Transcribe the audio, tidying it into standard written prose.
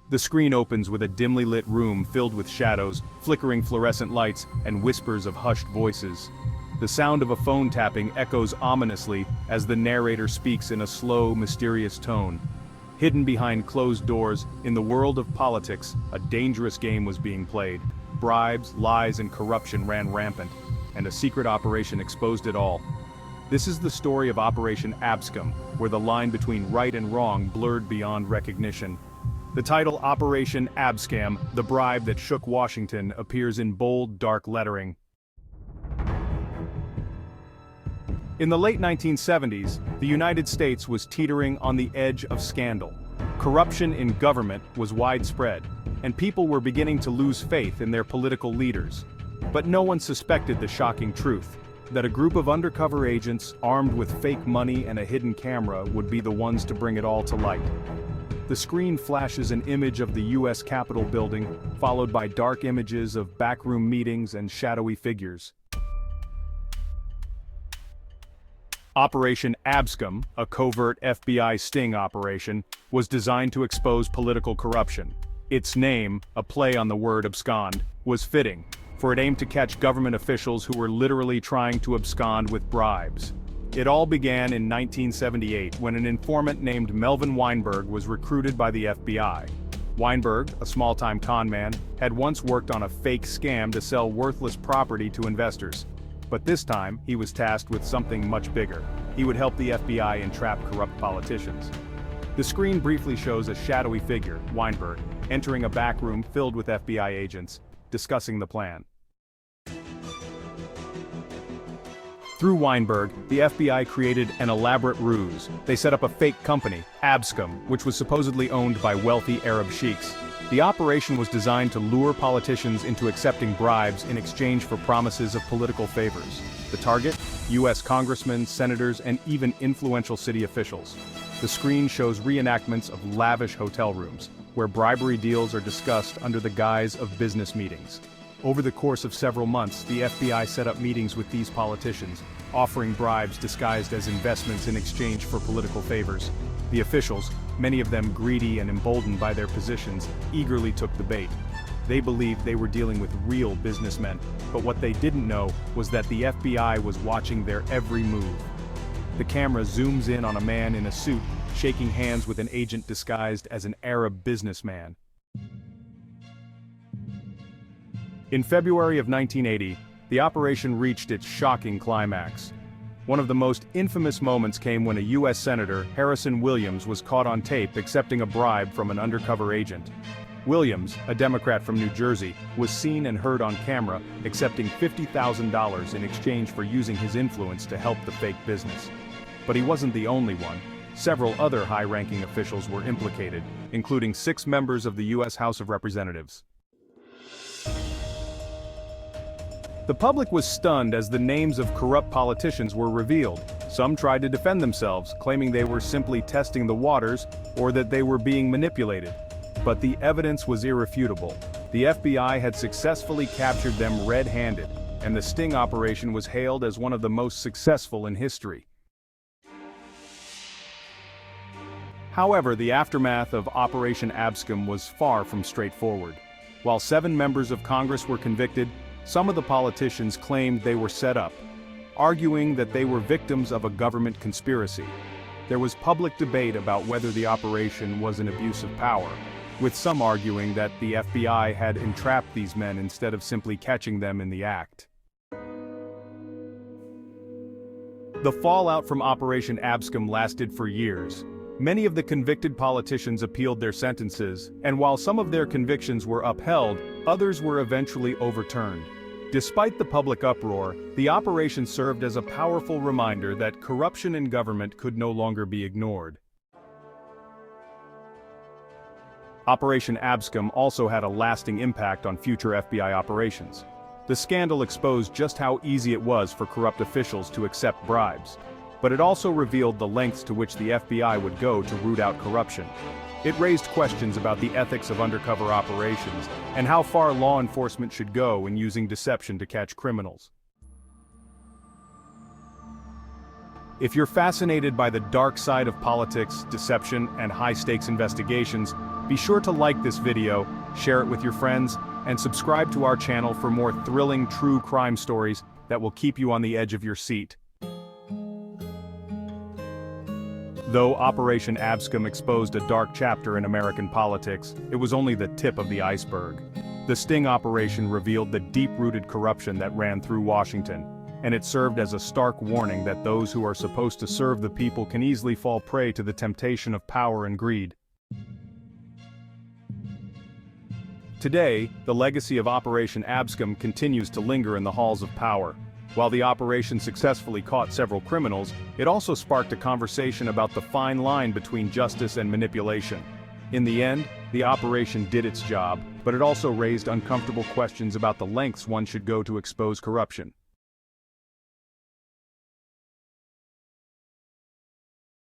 The screen opens with a dimly lit room filled with shadows, flickering fluorescent lights, and whispers of hushed voices. The sound of a phone tapping echoes ominously as the narrator speaks in a slow, mysterious tone. Hidden behind closed doors, in the world of politics, a dangerous game was being played. Bribes, lies, and corruption ran rampant, and a secret operation exposed it all. This is the story of Operation Abscam, where the line between right and wrong blurred beyond recognition. The title Operation Abscam, the bribe that shook Washington, appears in bold, dark lettering. In the late 1970s, the United States was teetering on the edge of scandal. Corruption in government was widespread, and people were beginning to lose faith in their political leaders. But no one suspected the shocking truth, that a group of undercover agents armed with fake money and a hidden camera would be the ones to bring it all to light. The screen flashes an image of the U.S. Capitol building, followed by dark images of backroom meetings and shadowy figures. Operation Abscam, a covert FBI sting operation, was designed to expose political corruption. Its name, a play on the word abscond, was fitting, for it aimed to catch government officials who were literally trying to abscond with bribes. It all began in 1978 when an informant named Melvin Weinberg was recruited by the FBI. Weinberg, a small-time con man, had once worked on a fake scam to sell worthless property to investors. But this time, he was tasked with something much bigger. He would help the FBI entrap corrupt politicians. The screen briefly shows a shadowy figure, Weinberg, entering a back room filled with FBI agents, discussing the plan. Through Weinberg, the FBI created an elaborate ruse. They set up a fake company, Abscam, which was supposedly owned by wealthy Arab sheiks. The operation was designed to lure politicians into accepting bribes in exchange for promises of political favors. The target? U.S. congressmen, senators, and even influential city officials. The screen shows reenactments of lavish hotel rooms, where bribery deals are discussed under the guise of business meetings. Over the course of several months, the FBI set up meetings with these politicians, offering bribes disguised as investments in exchange for political favors. The officials, many of them greedy and emboldened by their positions, eagerly took the bait. They believed they were dealing with real businessmen, but what they didn't know was that the FBI was watching their every move. The camera zooms in on a man in a suit, shaking hands with an agent disguised as an Arab businessman. In February of 1980, the operation reached its shocking climax. One of the most infamous moments came when a U.S. Senator, Harrison Williams, was caught on tape accepting a bribe from an undercover agent. Williams, a Democrat from New Jersey, was seen and heard on camera accepting $50,000 in exchange for using his influence to help the fake business. But he wasn't the only one. Several other high-ranking officials were implicated, including 6 members of the U.S. House of Representatives. The public was stunned as the names of corrupt politicians were revealed. Some tried to defend themselves, claiming they were simply testing the waters or that they were being manipulated. But the evidence was irrefutable. The FBI had successfully captured them red-handed, and the sting operation was hailed as one of the most successful in history. However, the aftermath of Operation Abscam was far from straightforward. While 7 members of Congress were convicted, some of the politicians claimed they were set up, arguing that they were victims of a government conspiracy. There was public debate about whether the operation was an abuse of power, with some arguing that the FBI had entrapped these men instead of simply catching them in the act. The fallout from Operation Abscam lasted for years. Many of the convicted politicians appealed their sentences, and while some of their convictions were upheld, others were eventually overturned. Despite the public uproar, the operation served as a powerful reminder that corruption in government could no longer be ignored. Operation Abscam also had a lasting impact on future FBI operations. The scandal exposed just how easy it was for corrupt officials to accept bribes. But it also revealed the lengths to which the FBI would go to root out corruption. It raised questions about the ethics of undercover operations and how far law enforcement should go in using deception to catch criminals. If you're fascinated by the dark side of politics, deception, and high-stakes investigations, be sure to like this video, share it with your friends, and subscribe to our channel for more thrilling true crime stories that will keep you on the edge of your seat. Though Operation Abscam exposed a dark chapter in American politics, it was only the tip of the iceberg. The sting operation revealed the deep-rooted corruption that ran through Washington, and it served as a stark warning that those who are supposed to serve the people can easily fall prey to the temptation of power and greed. Today, the legacy of Operation Abscam continues to linger in the halls of power. While the operation successfully caught several criminals, it also sparked a conversation about the fine line between justice and manipulation. In the end, the operation did its job, but it also raised uncomfortable questions about the lengths one should go to expose corruption.